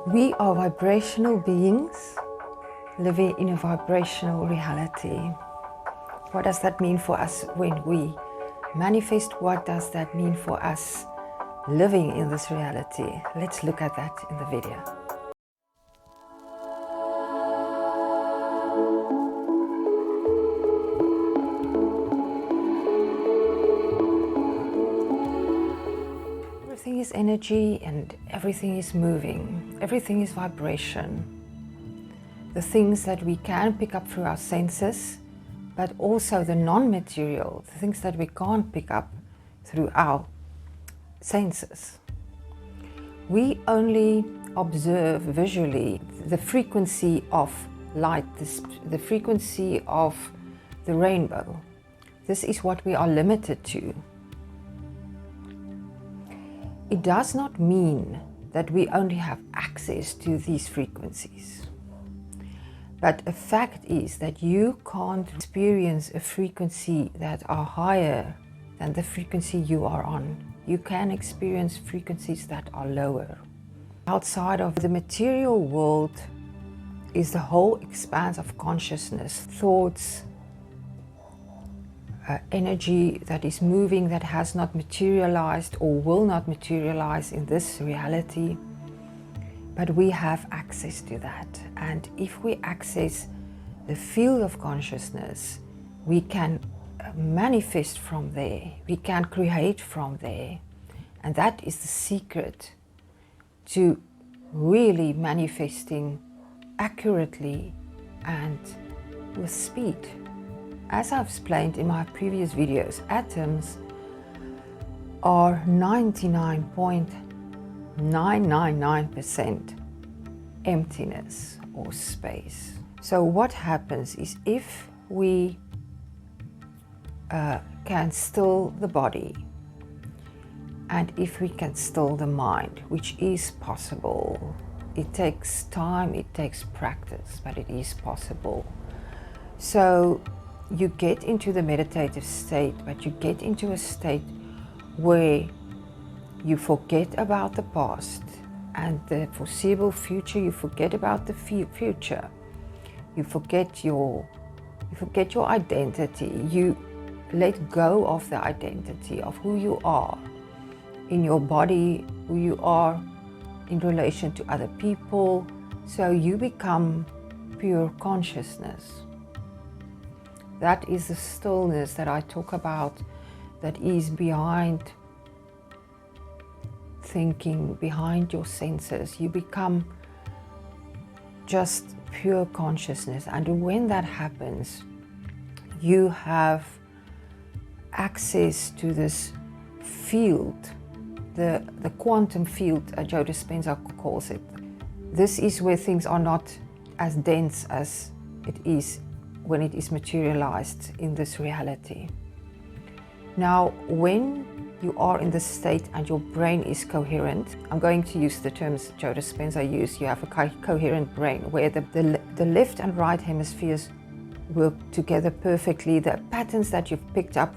We are vibrational beings living in a vibrational reality. What does that mean for us when we manifest? What does that mean for us living in this reality? Let's look at that in the video. Everything is energy and everything is moving. Everything is vibration. The things that we can pick up through our senses, but also the non-material, the things that we can't pick up through our senses. We only observe visually the frequency of light, the frequency of the rainbow. This is what we are limited to. It does not mean that we only have access to these frequencies. But a fact is that you can't experience a frequency that are higher than the frequency you are on. You can experience frequencies that are lower. Outside of the material world is the whole expanse of consciousness, thoughts, energy that is moving, that has not materialized or will not materialize in this reality. But we have access to that. And if we access the field of consciousness, we can manifest from there. We can create from there. And that is the secret to really manifesting accurately and with speed. As I've explained in my previous videos, atoms are 99.999% emptiness or space. So what happens is, if we can still the body, and if we can still the mind, which is possible, it takes time, it takes practice, but it is possible. So you get into the meditative state, but you get into a state where you forget about the past and the foreseeable future. You forget about the future. You forget your identity. You let go of the identity of who you are in your body, who you are in relation to other people. So you become pure consciousness. That is the stillness that I talk about, that is behind thinking, behind your senses. You become just pure consciousness. And when that happens, you have access to this field, the quantum field, Joe Dispensa calls it. This is where things are not as dense as it is when it is materialized in this reality. Now, when you are in this state and your brain is coherent, I'm going to use the terms Joe Dispensa used. You have a coherent brain where the left and right hemispheres work together perfectly. The patterns that you've picked up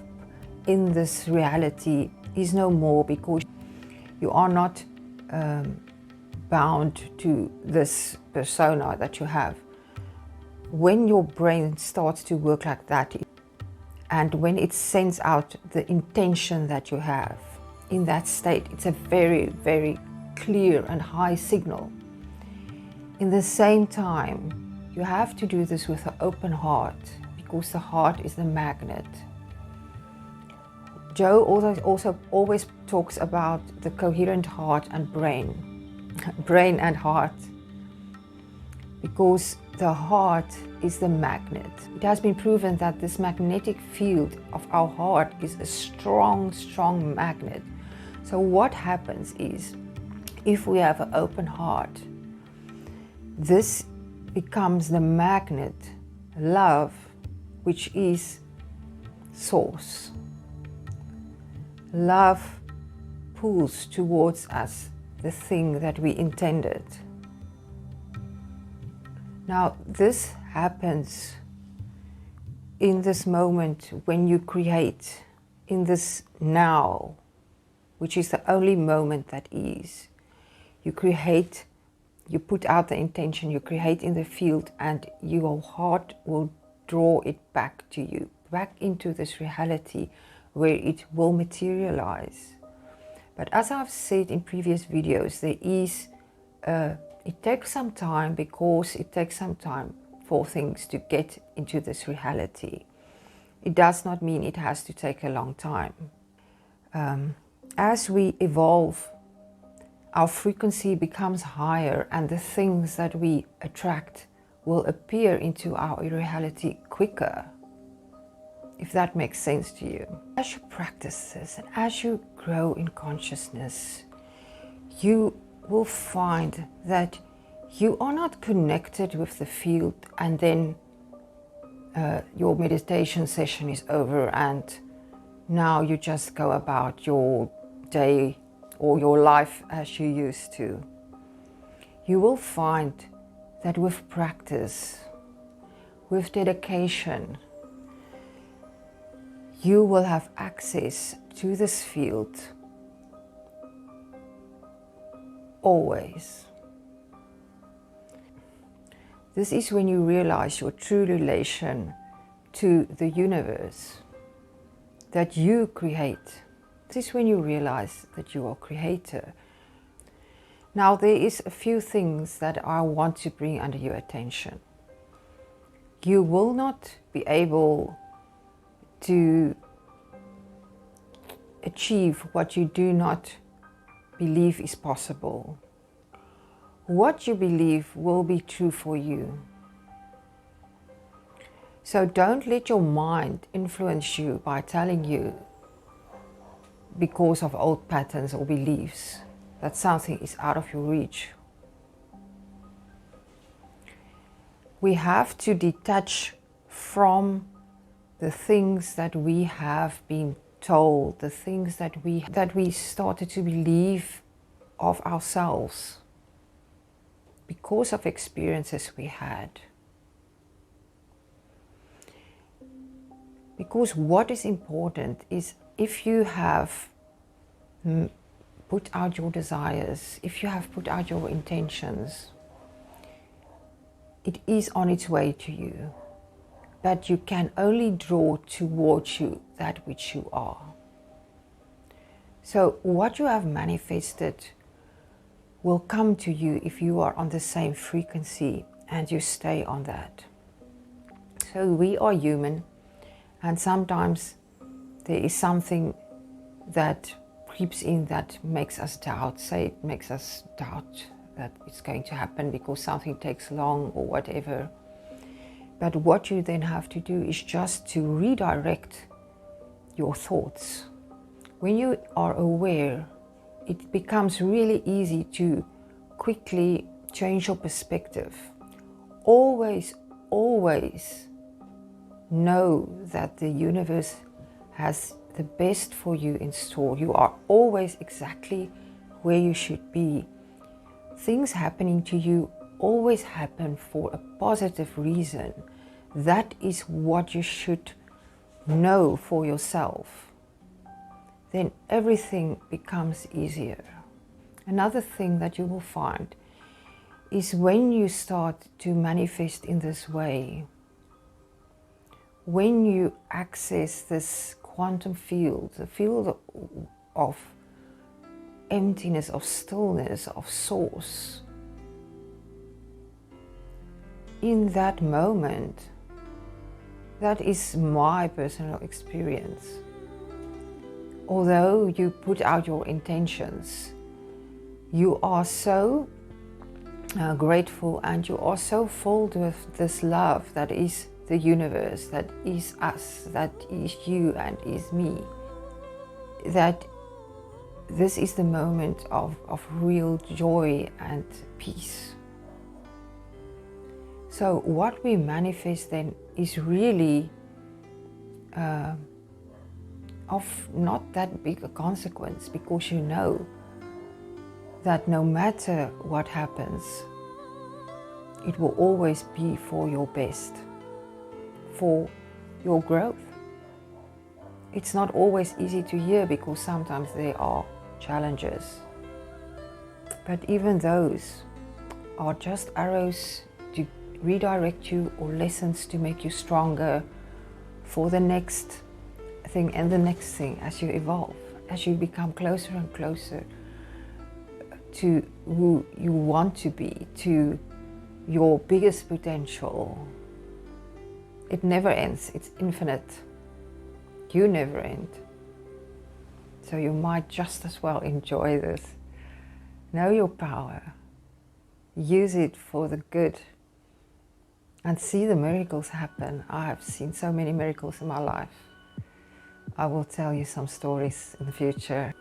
in this reality is no more, because you are not bound to this persona that you have. When your brain starts to work like that, and when it sends out the intention that you have in that state, it's a very, very clear and high signal. In the same time, you have to do this with an open heart, because the heart is the magnet. Joe also always talks about the coherent heart and brain, brain and heart, because the heart is the magnet. It has been proven that this magnetic field of our heart is a strong, strong magnet. So what happens is, if we have an open heart, this becomes the magnet, love, which is source. Love pulls towards us the thing that we intended. Now, this happens in this moment when you create, in this now, which is the only moment that is. You create You put out the intention, you create in the field, and your heart will draw it back to you, back into this reality where it will materialize. But as I've said in previous videos, it takes some time, because it takes some time for things to get into this reality. It does not mean it has to take a long time. As we evolve, our frequency becomes higher, and the things that we attract will appear into our reality quicker, if that makes sense to you. As you practice this and as you grow in consciousness, you will find that you are not connected with the field and then your meditation session is over and now you just go about your day or your life as you used to. You will find that with practice, with dedication, you will have access to this field always. This is when you realize your true relation to the universe that you create. This is when you realize that you are creator. Now, there is a few things that I want to bring under your attention. You will not be able to achieve what you do not believe is possible. What you believe will be true for you. So don't let your mind influence you by telling you, because of old patterns or beliefs, that something is out of your reach. We have to detach from the things that we have been told, the things that we started to believe of ourselves because of experiences we had. Because what is important is, if you have put out your desires, if you have put out your intentions, it is on its way to you. But you can only draw towards you that which you are. So what you have manifested will come to you if you are on the same frequency and you stay on that. So we are human, and sometimes there is something that creeps in that makes us doubt. Say it makes us doubt that it's going to happen because something takes long or whatever. But what you then have to do is just to redirect your thoughts. When you are aware, it becomes really easy to quickly change your perspective. Always, always know that the universe has the best for you in store. You are always exactly where you should be. Things happening to you always happen for a positive reason. That is what you should know for yourself. Then everything becomes easier. Another thing that you will find is when you start to manifest in this way, when you access this quantum field, the field of emptiness, of stillness, of source, in that moment, that is my personal experience. Although you put out your intentions, you are so grateful and you are so filled with this love that is the universe, that is us, that is you and is me, that this is the moment of real joy and peace. So what we manifest then is really of not that big a consequence, because you know that no matter what happens, it will always be for your best, for your growth. It's not always easy to hear because sometimes there are challenges, but even those are just arrows to redirect you, or lessons to make you stronger for the next thing and the next thing, as you evolve, as you become closer and closer to who you want to be, to your biggest potential. It never ends, it's infinite. You never end. So you might just as well enjoy this. Know your power. Use it for the good. And see the miracles happen. I have seen so many miracles in my life. I will tell you some stories in the future.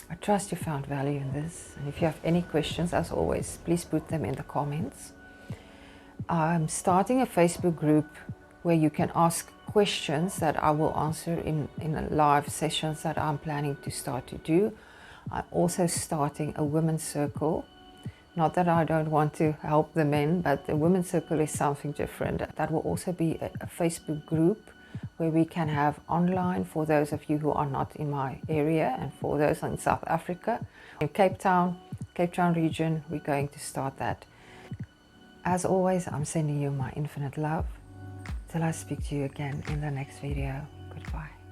I trust you found value in this. And if you have any questions, as always, please put them in the comments. I'm starting a Facebook group where you can ask questions that I will answer in live sessions that I'm planning to start to do. I'm also starting a women's circle. Not that I don't want to help the men, but the women's circle is something different. That will also be a Facebook group where we can have online for those of you who are not in my area, and for those in South Africa. In Cape Town region, we're going to start that. As always, I'm sending you my infinite love. Till I speak to you again in the next video. Goodbye.